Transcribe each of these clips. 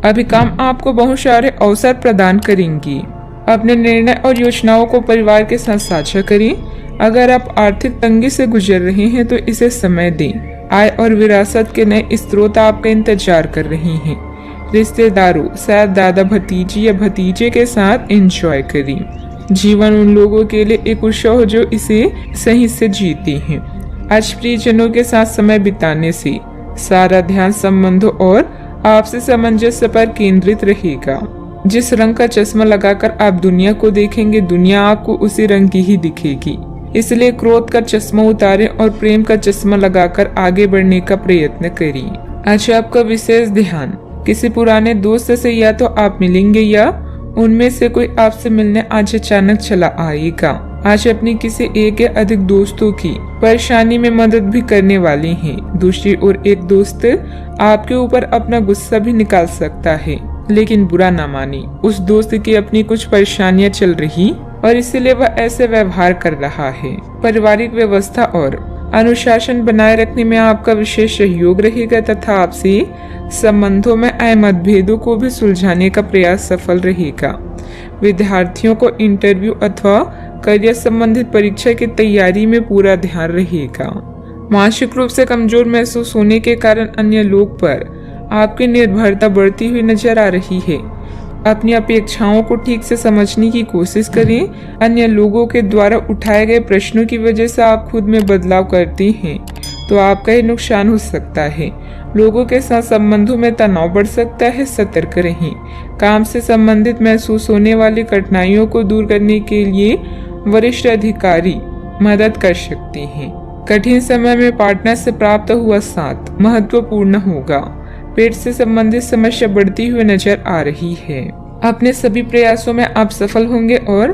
अभी काम आपको बहुत सारे अवसर प्रदान करेंगी। अपने निर्णय और योजनाओं को परिवार के साथ साझा करें। अगर आप आर्थिक तंगी से गुजर रहे हैं तो इसे समय दें। आय और विरासत के नए स्रोत आपका इंतजार कर रहे हैं। रिश्तेदारों, शायद दादा भतीजी या भतीजे के साथ एंजॉय करें। जीवन उन लोगों के लिए एक उत्सव जो इसे सही से जीते हैं। आज प्रियजनों के साथ समय बिताने से सारा ध्यान संबंधों और आपसी सामंजस्य पर केंद्रित रहेगा। जिस रंग का चश्मा लगाकर आप दुनिया को देखेंगे, दुनिया आपको उसी रंग की ही दिखेगी। इसलिए क्रोध का चश्मा उतारें और प्रेम का चश्मा लगाकर आगे बढ़ने का प्रयत्न करिए। आज आपका विशेष ध्यान किसी पुराने दोस्त से या तो आप मिलेंगे या उनमें से कोई आपसे मिलने आज अचानक चला आएगा। आज अपनी किसी एक या अधिक दोस्तों की परेशानी में मदद भी करने वाले हैं। दूसरी ओर एक दोस्त आपके ऊपर अपना गुस्सा भी निकाल सकता है, लेकिन बुरा ना माने। उस दोस्त की अपनी कुछ परेशानियां चल रही और इसीलिए वह ऐसे व्यवहार कर रहा है। पारिवारिक व्यवस्था और अनुशासन बनाए रखने में आपका विशेष सहयोग रहेगा तथा आपसी संबंधों में आए मतभेदों को भी सुलझाने का प्रयास सफल रहेगा। विद्यार्थियों को इंटरव्यू अथवा करियर संबंधित परीक्षा की तैयारी में पूरा ध्यान रहेगा। मानसिक रूप से कमजोर महसूस होने के कारण अन्य लोग पर आपकी निर्भरता बढ़ती हुई नजर आ रही है। अपनी अपेक्षाओं को ठीक से समझने की कोशिश करें। अन्य लोगों के द्वारा उठाए गए प्रश्नों की वजह से आप खुद में बदलाव करते हैं तो आपका ही नुकसान हो सकता है। लोगों के साथ संबंधों में तनाव बढ़ सकता है, सतर्क रहें। काम से संबंधित महसूस होने वाली कठिनाइयों को दूर करने के लिए वरिष्ठ अधिकारी मदद कर सकते हैं। कठिन समय में पार्टनर से प्राप्त हुआ साथ महत्वपूर्ण होगा। पेट से संबंधित समस्या बढ़ती हुई नजर आ रही है। अपने सभी प्रयासों में आप सफल होंगे और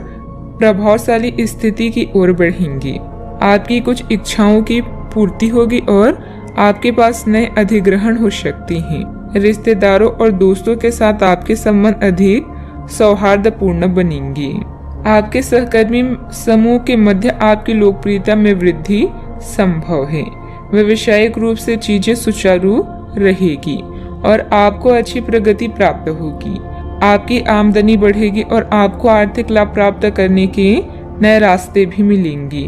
प्रभावशाली स्थिति की ओर बढ़ेंगे। आपकी कुछ इच्छाओं की पूर्ति होगी और आपके पास नए अधिग्रहण हो सकते हैं। रिश्तेदारों और दोस्तों के साथ आपके संबंध अधिक सौहार्दपूर्ण बनेंगे। आपके सहकर्मी समूह के मध्य आपकी लोकप्रियता में वृद्धि संभव है। व्यावसायिक रूप से चीजें सुचारू रहेगी और आपको अच्छी प्रगति प्राप्त होगी। आपकी आमदनी बढ़ेगी और आपको आर्थिक लाभ प्राप्त करने के नए रास्ते भी मिलेंगे।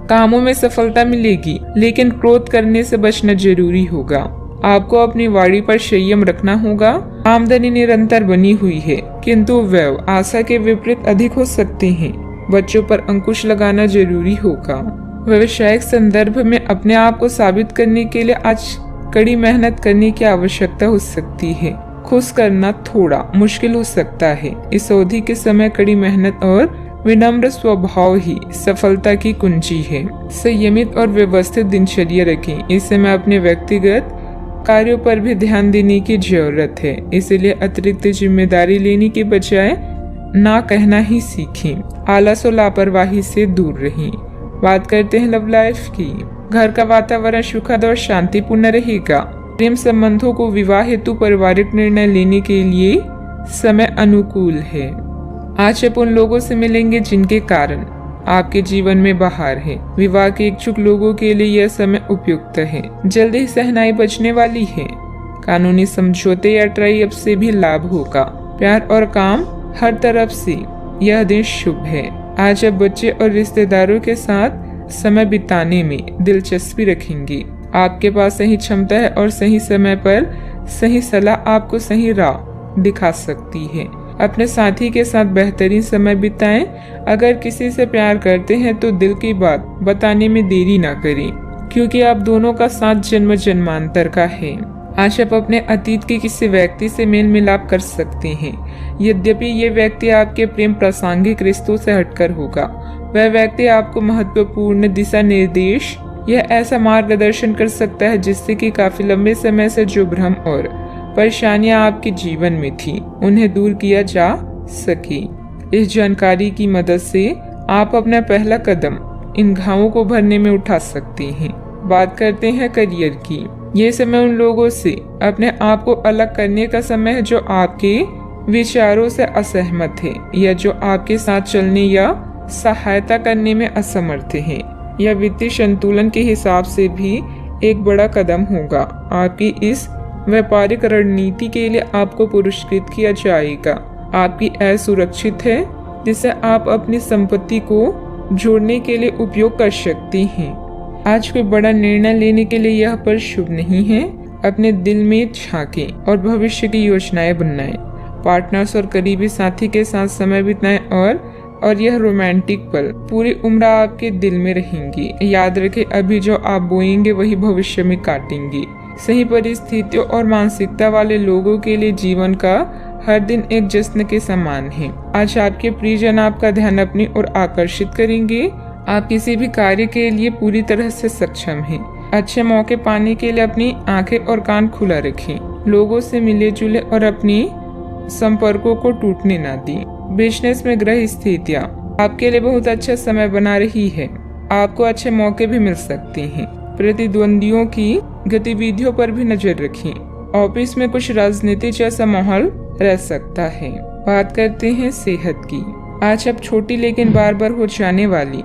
कामों में सफलता मिलेगी, लेकिन क्रोध करने से बचना जरूरी होगा। आपको अपनी वाणी पर संयम रखना होगा। आमदनी निरंतर बनी हुई है, किंतु व्यय आशा के विपरीत अधिक हो सकते हैं। बच्चों पर अंकुश लगाना जरूरी होगा। व्यवसायिक संदर्भ में अपने आप को साबित करने के लिए आज कड़ी मेहनत करने की आवश्यकता हो सकती है। खुश करना थोड़ा मुश्किल हो सकता है। इस अवधि के समय कड़ी मेहनत और विनम्र स्वभाव ही सफलता की कुंजी है। संयमित और व्यवस्थित दिनचर्या रखें। इस समय अपने व्यक्तिगत कार्यों पर भी ध्यान देने की जरूरत है। इसलिए अतिरिक्त जिम्मेदारी लेने के बजाय ना कहना ही सीखें। आलस और लापरवाही से दूर रहें। बात करते हैं लव लाइफ की। घर का वातावरण सुखद और शांतिपूर्ण रहेगा। प्रेम संबंधों को विवाह हेतु पारिवारिक निर्णय लेने के लिए समय अनुकूल है। आज आप उन लोगों से मिलेंगे जिनके कारण आपके जीवन में बहार है। विवाह के इच्छुक लोगों के लिए यह समय उपयुक्त है। जल्दी ही सहनाई बचने वाली है। कानूनी समझौते या ट्राई अप से भी लाभ होगा। प्यार और काम हर तरफ से यह दिन शुभ है। आज आप बच्चे और रिश्तेदारों के साथ समय बिताने में दिलचस्पी रखेंगे। आपके पास सही क्षमता है और सही समय पर सही सलाह आपको सही राह दिखा सकती है। अपने साथी के साथ बेहतरीन समय बिताएं। अगर किसी से प्यार करते हैं तो दिल की बात बताने में देरी ना करें, क्योंकि आप दोनों का साथ जन्म जन्मांतर का है। आज आप अपने अतीत के किसी व्यक्ति से मेल मिलाप कर सकते हैं। यद्यपि ये व्यक्ति आपके प्रेम प्रासंगिक रिश्तों से हटकर होगा। वह व्यक्ति आपको महत्वपूर्ण दिशा निर्देश या ऐसा मार्गदर्शन कर सकता है जिससे कि काफी लंबे समय से जो भ्रम और परेशानियां आपके जीवन में थी उन्हें दूर किया जा सके। इस जानकारी की मदद से आप अपना पहला कदम इन घावों को भरने में उठा सकते हैं। बात करते हैं करियर की। ये समय उन लोगों से अपने आप को अलग करने का समय है जो आपके विचारों से असहमत है या जो आपके साथ चलने या सहायता करने में असमर्थ है। यह वित्तीय संतुलन के हिसाब से भी एक बड़ा कदम होगा। आपकी इस व्यापारिक रणनीति के लिए आपको पुरस्कृत किया जाएगा। आपकी आय सुरक्षित है, जिसे आप अपनी संपत्ति को जोड़ने के लिए उपयोग कर सकती हैं। आज कोई बड़ा निर्णय लेने के लिए यह पल शुभ नहीं है। अपने दिल में झांकें और भविष्य की योजनाएं बनाएं। पार्टनर्स और करीबी साथी के साथ समय बिताएं और यह रोमांटिक पल पूरी उम्र आपके दिल में रहेंगी। याद रखें, अभी जो आप बोएंगे वही भविष्य में काटेंगे। सही परिस्थितियों और मानसिकता वाले लोगों के लिए जीवन का हर दिन एक जश्न के समान है। आज आपके प्रियजन आपका ध्यान अपनी ओर आकर्षित करेंगे। आप किसी भी कार्य के लिए पूरी तरह से सक्षम हैं। अच्छे मौके पाने के लिए अपनी आंखें और कान खुला रखें। लोगों से मिले जुले और अपनी संपर्कों को टूटने ना दें। बिजनेस में ग्रह स्थितियाँ आपके लिए बहुत अच्छा समय बना रही है। आपको अच्छे मौके भी मिल सकते हैं। प्रतिद्वंदियों की गतिविधियों पर भी नजर रखें। ऑफिस में कुछ राजनीति जैसा माहौल रह सकता है। बात करते हैं सेहत की। आज आप छोटी लेकिन बार बार हो जाने वाली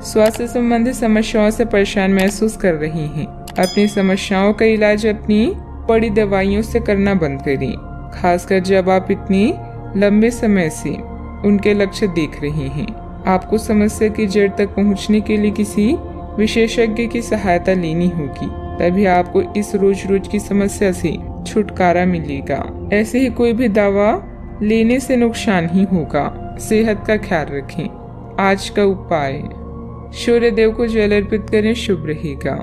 स्वास्थ्य संबंधी समस्याओं से परेशान महसूस कर रही हैं। अपनी समस्याओं का इलाज अपनी बड़ी दवाइयों से करना बंद करें, खासकर जब आप इतनी लंबे समय से उनके लक्ष्य देख रहे हैं। आपको समस्या की जड़ तक पहुंचने के लिए किसी विशेषज्ञ की सहायता लेनी होगी, तभी आपको इस रोज रोज की समस्या से छुटकारा मिलेगा। ऐसे ही कोई भी दवा लेने से नुकसान ही होगा। सेहत का ख्याल रखें। आज का उपाय, सूर्य देव को जल अर्पित करें, शुभ रहेगा।